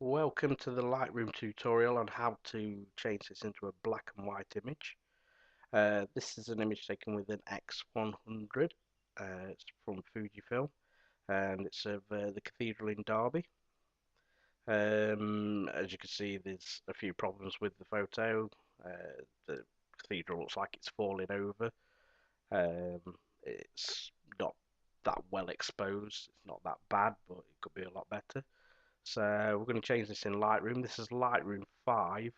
Welcome to the Lightroom tutorial on how to change this into a black and white image. This is an image taken with an X100. It's from Fujifilm and it's of the cathedral in Derby. As you can see, there's a few problems with the photo. The cathedral looks like it's falling over. It's not that well exposed. It's not that bad, but it could be a lot better. So we're going to change this in Lightroom. This is Lightroom 5,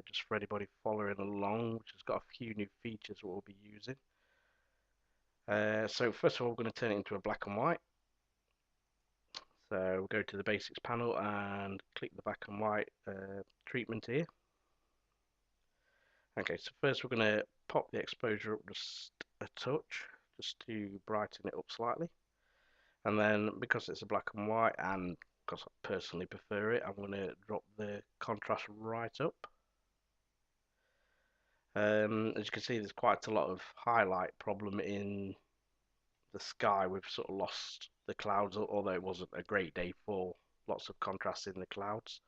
just for anybody following along, which has got a few new features we'll be using. So first of all, we're going to turn it into a black and white. So we'll go to the basics panel and click the black and white treatment here. Okay, so first we're going to pop the exposure up just a touch, just to brighten it up slightly. And then because it's a black and white and because I personally prefer it, I'm going to drop the contrast right up. As you can see, there's quite a lot of highlight problem in the sky. We've sort of lost the clouds, although it wasn't a great day for lots of contrast in the clouds.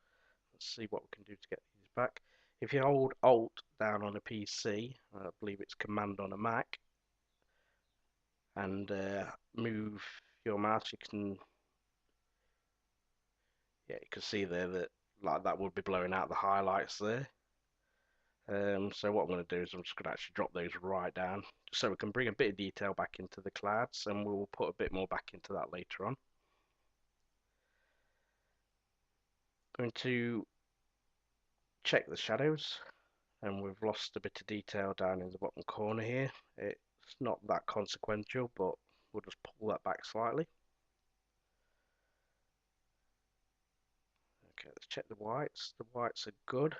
Let's see what we can do to get these back. If you hold Alt down on a PC, I believe it's Command on a Mac, and move your mouse, you can see there that like that would be blowing out the highlights there. So what I'm going to do is I'm just going to actually drop those right down so we can bring a bit of detail back into the clouds, and we'll put a bit more back into that later on. Going to check the shadows, and we've lost a bit of detail down in the bottom corner here. It's not that consequential, but we'll just pull that back slightly. Okay, let's check the whites. The whites are good.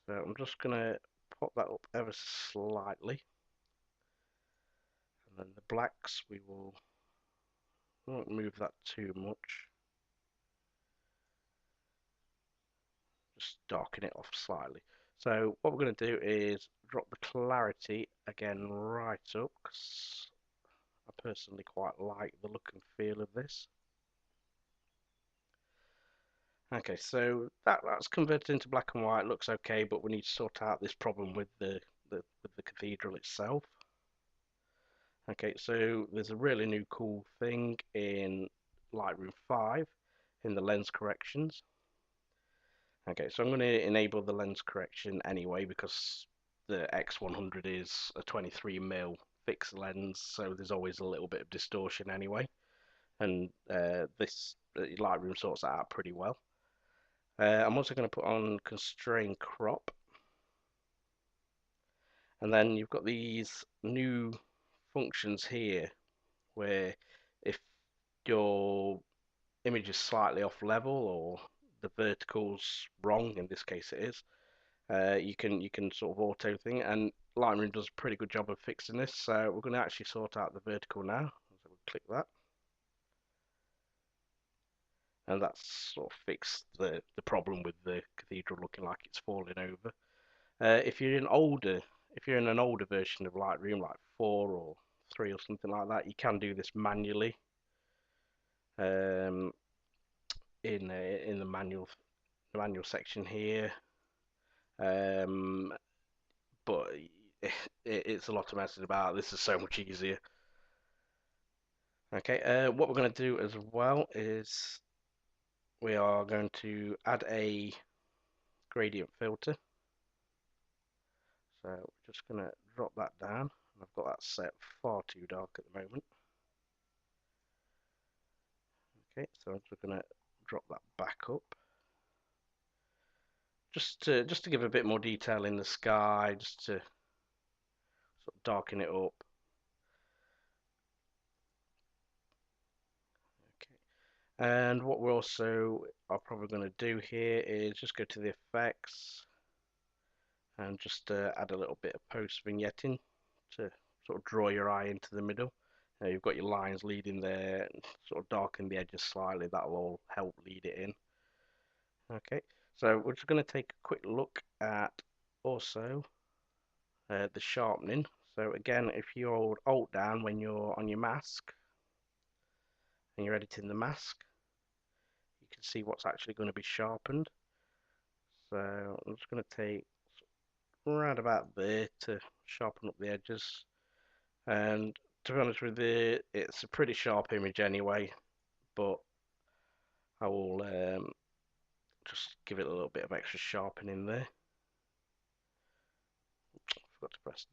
So I'm just going to pop that up ever so slightly. And then the blacks, we won't move that too much. Just darken it off slightly. So what we're going to do is drop the clarity again right up, because I personally quite like the look and feel of this. Okay, so that's converted into black and white. Looks okay, but we need to sort out this problem with the cathedral itself. Okay, so there's a really new cool thing in Lightroom 5 in the lens corrections. Okay, so I'm going to enable the lens correction anyway because the X100 is a 23mm fixed lens, so there's always a little bit of distortion anyway. And this Lightroom sorts that out pretty well. I'm also going to put on constrain crop, and then you've got these new functions here where if your image is slightly off level or the vertical's wrong, in this case it is, you can sort of auto thing, and Lightroom does a pretty good job of fixing this. So we're going to actually sort out the vertical now. So we'll click that, and that's sort of fixed the problem with the cathedral looking like it's falling over. If you're in an older version of Lightroom, like 4 or 3 or something like that, you can do this manually um, in the manual section here. Um, but it's a lot of messing about. This is so much easier. Okay, what we're going to do as well is we are going to add a gradient filter. So we're just going to drop that down. I've got that set far too dark at the moment. Okay, so I'm just going to drop that back up. Just to give a bit more detail in the sky, just to sort of darken it up. Okay, and what we're also are probably going to do here is just go to the effects and just add a little bit of post vignetting to sort of draw your eye into the middle. You've got your lines leading there, and sort of darken the edges slightly. That will all help lead it in. Okay, so we're just going to take a quick look at also the sharpening. So again, if you hold Alt down when you're on your mask and you're editing the mask, you can to see what's actually going to be sharpened. So I'm just going to take right about there to sharpen up the edges. And to be honest with you, it's a pretty sharp image anyway, but I will just give it a little bit of extra sharpening there. Forgot to press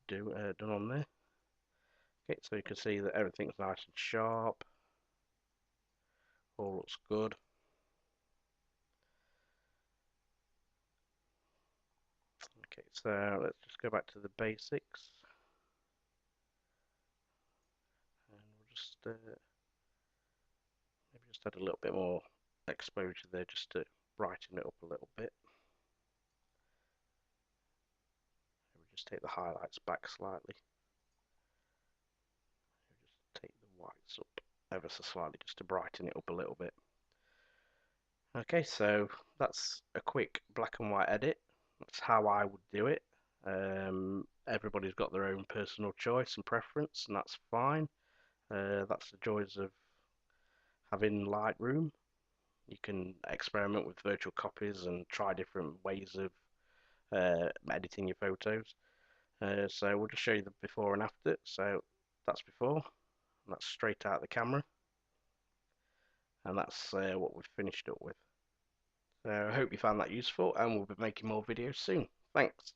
done on there. Okay, so you can see that everything's nice and sharp. All looks good. Okay, so let's just go back to the basics. And we'll just maybe just add a little bit more exposure there just to brighten it up a little bit. Maybe just take the highlights back slightly. Maybe just take the whites up ever so slightly just to brighten it up a little bit. Okay, so that's a quick black and white edit. That's how I would do it. Everybody's got their own personal choice and preference, and that's fine. That's the joys of having Lightroom. You can experiment with virtual copies and try different ways of editing your photos. So we'll just show you the before and after. So that's before, and that's straight out of the camera, and that's what we've finished up with. So I hope you found that useful, and we'll be making more videos soon. Thanks.